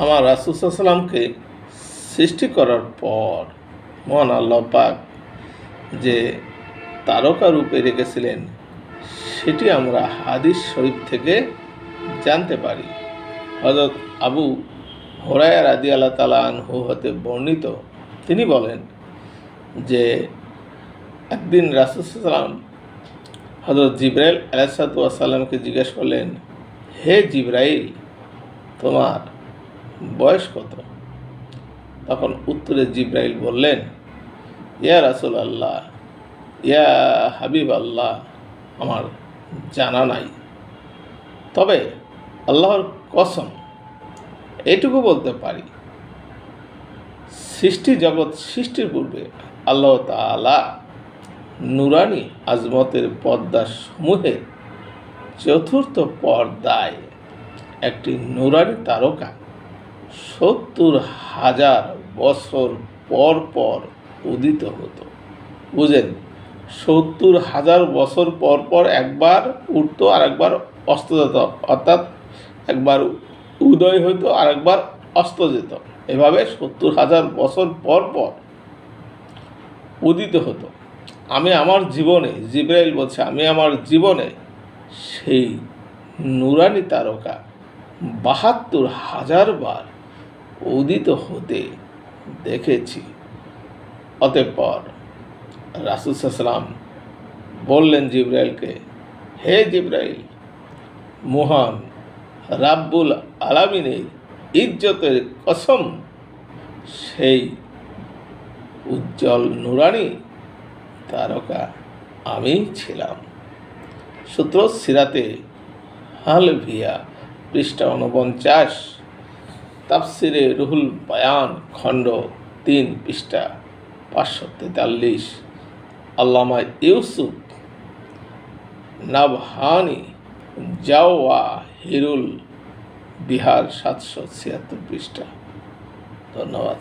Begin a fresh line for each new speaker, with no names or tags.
আমার রাসূল সাল্লাল্লাহু আলাইহি ওয়াসাল্লামকে সৃষ্টি করার পর মহান আল্লাহ পাক যে তারকা রূপে রেখেছিলেন সেটি আমরা হাদিস শরীফ থেকে জানতে পারি। হযরত আবু হুরায়রা রাদিয়াল্লাহু তাআলা আনহু হতে বর্ণিত, তিনি বলেন যে একদিন রাসূল সাল্লাল্লাহু আলাইহি ওয়াসাল্লাম হযরত জিবরাইল আলাইহিসসালাতু ওয়াসসালামকে জিজ্ঞেস করলেন, হে জিবরাইল, তোমার বয়স কত? তখন উত্তরে জিবরাইল বললেন, ইয়া রাসূলাল্লাহ, ইয়া হাবিব আল্লাহ, আমার জানা নাই, তবে আল্লাহর কসম এইটুকু বলতে পারি, সৃষ্টি জগৎ সৃষ্টির পূর্বে আল্লাহ তাআলা নুরানি আজমতের পর্দা সমূহের চতুর্থ পর্দায় একটি নুরানি তারকা ৭০,০০০ বছর পর পর উদিত হতো। বুঝেন, ৭০,০০০ বছর পর পর একবার উঠতো আর একবার অস্ত যেত, অর্থাৎ একবার উদয় হইতো আর একবার অস্ত যেত, এভাবে ৭০,০০০ বছর পর পর উদিত হতো। আমি আমার জীবনে, জিবরাইল বলছে, আমি আমার জীবনে সেই নুরানি তারকা ৭২,০০০ বার উদিত হতে দেখেছি। অতঃপর রাসূল সাল্লাল্লাহু আলাইহি ওয়াসাল্লাম বললেন জিবরাইলকে, হে জিবরাইল, মহান রাব্বুল আলামিনের ইজ্জতের কসম, সেই উজ্জ্বল নুরানি তারকা আমি ছিলাম। সূত্র সিরাতে হালভিয়া, পৃষ্ঠা ৪৯, তাফসিরে রুহুল বায়ান, খণ্ড ৩, পৃষ্ঠা ৫৪৩, আল্লামা ইউসুফ নাবহানি, জাওয়াহিরুল বিহার, ৭৭৬ পৃষ্ঠা। ধন্যবাদ।